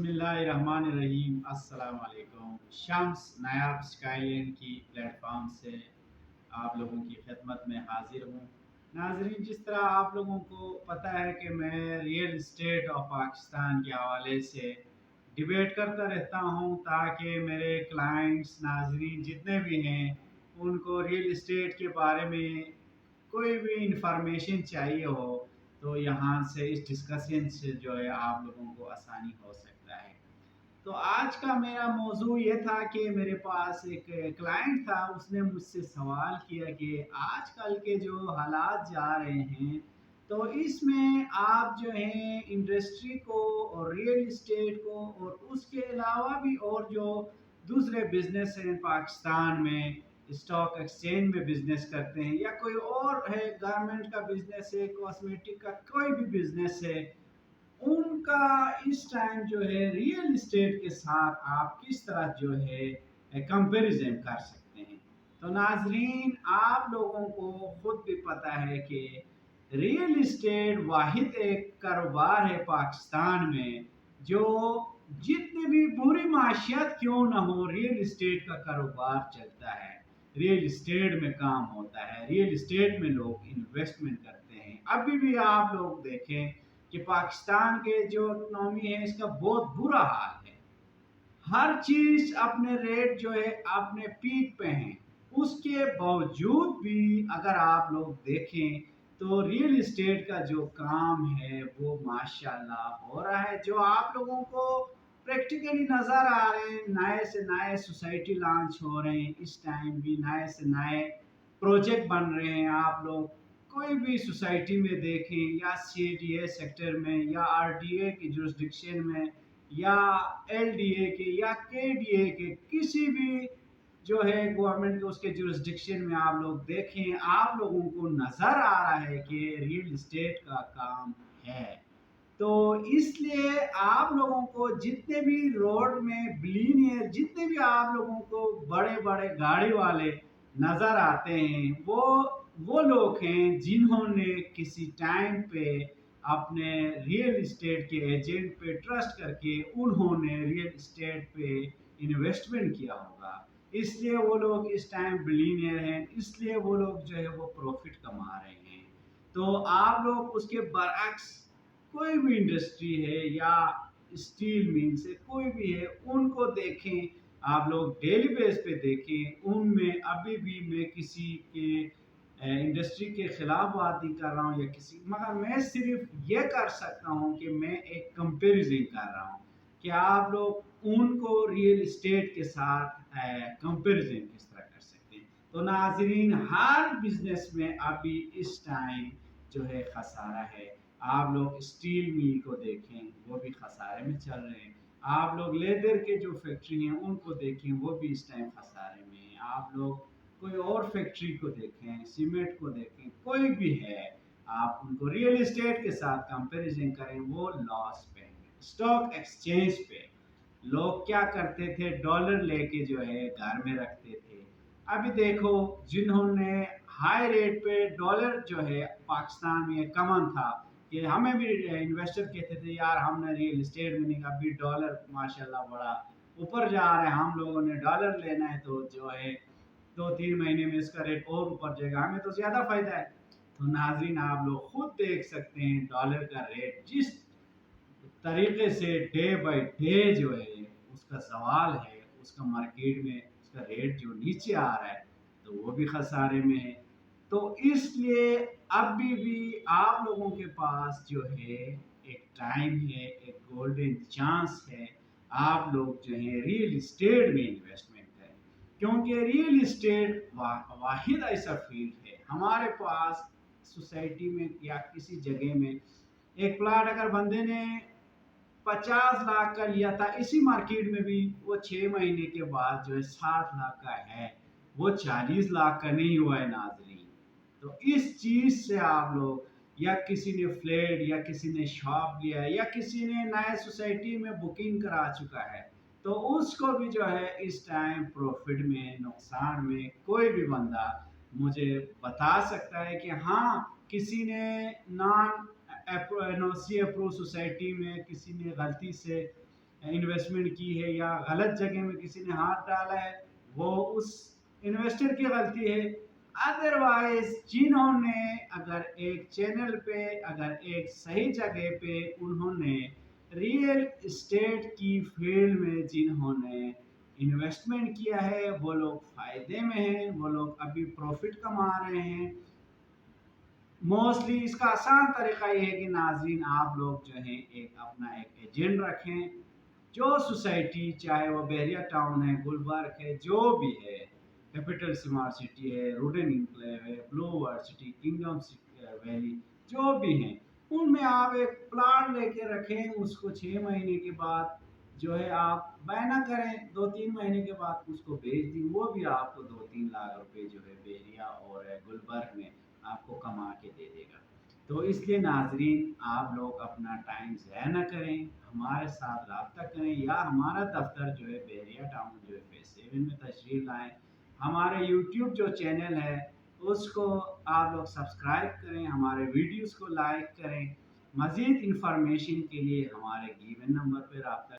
बिस्मिल्लाहिर्रहमानिर्रहीम। अस्सलाम वालेकुम। शम्स नायाब स्काईलाइन की प्लेटफॉर्म से आप लोगों की खिदमत में हाजिर हूँ। नाजरीन, जिस तरह आप लोगों को पता है कि मैं रियल इस्टेट ऑफ पाकिस्तान के हवाले से डिबेट करता रहता हूँ ताकि मेरे क्लाइंट्स नाजरीन जितने भी हैं उनको रियल इस्टेट के बारे में कोई भी इंफॉर्मेशन चाहिए हो तो यहाँ से इस डिस्कशन से जो है आप लोगों को आसानी हो सकता है। तो आज का मेरा मौजू ये था कि मेरे पास एक क्लाइंट था, उसने मुझसे सवाल किया कि आजकल के जो हालात जा रहे हैं तो इसमें आप जो है इंडस्ट्री को और रियल इस्टेट को और उसके अलावा भी और जो दूसरे बिजनेस हैं पाकिस्तान में, स्टॉक एक्सचेंज में बिजनेस करते हैं या कोई और है, गारमेंट का बिजनेस है, कॉस्मेटिक का कोई भी बिजनेस है, उनका इस टाइम जो है रियल इस्टेट के साथ आप किस तरह जो है कंपैरिजन कर सकते हैं। तो नाजरीन, आप लोगों को खुद भी पता है कि रियल इस्टेट वाहिद एक कारोबार है पाकिस्तान में जो जितनी भी बुरी माशियत क्यों ना हो, रियल इस्टेट का कारोबार चलता है, रियल इस्टेट में काम होता है, रियल इस्टेट में लोग इन्वेस्टमेंट करते हैं। अभी भी आप लोग देखें कि पाकिस्तान के जो इकनॉमी है इसका बहुत बुरा हाल है। हर चीज अपने रेट जो है अपने पीक पे हैं, उसके बावजूद भी अगर आप लोग देखें तो रियल इस्टेट का जो काम है वो माशाल्लाह हो रहा है। जो आप लोगों को प्रैक्टिकली नज़र आ रहे हैं, नए से नए सोसाइटी लॉन्च हो रहे हैं, इस टाइम भी नए से नए प्रोजेक्ट बन रहे हैं। आप लोग कोई भी सोसाइटी में देखें या सीडीए सेक्टर में या आरडीए की जुरिस्डिक्शन में या एलडीए के या केडीए के किसी भी जो है गवर्नमेंट के उसके जुरिस्डिक्शन में आप लोग देखें, आप लोगों को नज़र आ रहा है कि रियल इस्टेट का काम है। तो इसलिए आप लोगों को जितने भी रोड में बिलियनियर, जितने भी आप लोगों को बड़े बड़े गाड़ी वाले नज़र आते हैं वो लोग हैं जिन्होंने किसी टाइम पे अपने रियल इस्टेट के एजेंट पे ट्रस्ट करके उन्होंने रियल इस्टेट पे इन्वेस्टमेंट किया होगा, इसलिए वो लोग इस टाइम बिलियनियर हैं, इसलिए वो लोग जो है वो प्रॉफिट कमा रहे हैं। तो आप लोग उसके बरअक्स कोई भी इंडस्ट्री है या स्टील मिल से कोई भी है उनको देखें, आप लोग डेली बेस पे देखें, उनमें अभी भी मैं किसी के इंडस्ट्री के खिलाफ बात नहीं कर रहा हूँ या किसी, मगर मैं सिर्फ ये कर सकता हूँ कि मैं एक कंपैरिजन कर रहा हूँ कि आप लोग उनको रियल इस्टेट के साथ कंपैरिजन किस तरह कर सकते हैं। तो नाजरीन, हर बिजनेस में अभी इस टाइम जो है खसारा है। आप लोग स्टील मिल को देखें, वो भी खसारे में चल रहे हैं। आप लोग लेदर के जो फैक्ट्री हैं उनको देखें, वो भी इस टाइम खसारे में हैं। आप लोग कोई और फैक्ट्री को देखें, सीमेंट को देखें, कोई भी है, आप उनको रियल इस्टेट के साथ कंपैरिजन करें, वो लॉस पे हैं। स्टॉक एक्सचेंज पे लोग क्या करते थे, डॉलर लेके जो है घर में रखते थे। अभी देखो, जिन्होंने हाई रेट पे डॉलर जो है पाकिस्तान में कमन था कि हमें भी इन्वेस्टर कहते थे यार हमने रियल इस्टेट में नहीं, अभी डॉलर माशाल्लाह बड़ा ऊपर जा रहा है, हम लोगों ने डॉलर लेना है तो जो है 2-3 महीने में इसका रेट और ऊपर जाएगा, हमें तो ज़्यादा फायदा है। तो नाजरीन, आप लोग खुद देख सकते हैं डॉलर का रेट जिस तरीके से डे बाय डे जो है उसका सवाल है, उसका मार्केट में उसका रेट जो नीचे आ रहा है तो वो भी खसारे में है। तो इसलिए अभी भी आप लोगों के पास जो है एक टाइम है, एक गोल्डन चांस है, आप लोग जो है रियल इस्टेट में इन्वेस्टमेंट करें, क्योंकि रियल इस्टेट वाहिद ऐसा फील्ड है हमारे पास सोसाइटी में या किसी जगह में एक प्लाट अगर बंदे ने 50 लाख का लिया था, इसी मार्केट में भी वो 6 महीने के बाद जो है 60 लाख का है, वो 40 लाख का नहीं हुआ है नाजरीन। तो इस चीज से आप लोग, या किसी ने फ्लैट या किसी ने शॉप लिया है या किसी ने नए सोसाइटी में बुकिंग करा चुका है, तो उसको भी जो है इस टाइम प्रॉफिट में, नुकसान में, कोई भी बंदा मुझे बता सकता है कि हाँ किसी ने नॉन एनओसी अप्रूव सोसाइटी में किसी ने गलती से इन्वेस्टमेंट की है या गलत जगह में किसी ने हाथ डाला है, वो उस इन्वेस्टर की गलती है। अदरवाइज जिन्होंने अगर एक चैनल पे, अगर एक सही जगह पे उन्होंने रियल इस्टेट की फील्ड में जिन्होंने इन्वेस्टमेंट किया है, वो लोग फायदे में हैं, वो लोग अभी प्रॉफिट कमा रहे हैं। मोस्टली इसका आसान तरीका ये है कि नाज़रीन आप लोग जो है एक अपना एक एजेंट रखें, जो सोसाइटी चाहे वो बहरिया टाउन है, गुलबर्ग है, जो भी है, कैपिटल स्मार्ट सिटी है, रूडन इंक्लेव है, blue world city, kingdom valley, जो भी हैं, उनमें आप एक प्लाट लेके रखें। उसको 6 महीने के बाद जो है आप बैना करें, 2-3 महीने के बाद उसको बेच दी, वो भी आपको 2-3 लाख रुपए जो है बहरिया और गुलबर्ग में आपको कमा के दे देगा। तो इसलिए नाजरीन आप लोग अपना टाइम ज़ाया ना करें, हमारे साथ रब्ता करें या हमारा दफ्तर जो है बहरिया टाउन जो है फेज 7 में तशरीफ़ लाएँ। हमारे यूट्यूब जो चैनल है उसको आप लोग सब्सक्राइब करें, हमारे वीडियोस को लाइक करें। मज़ीद इंफॉर्मेशन के लिए हमारे गिवन नंबर पर रब्ता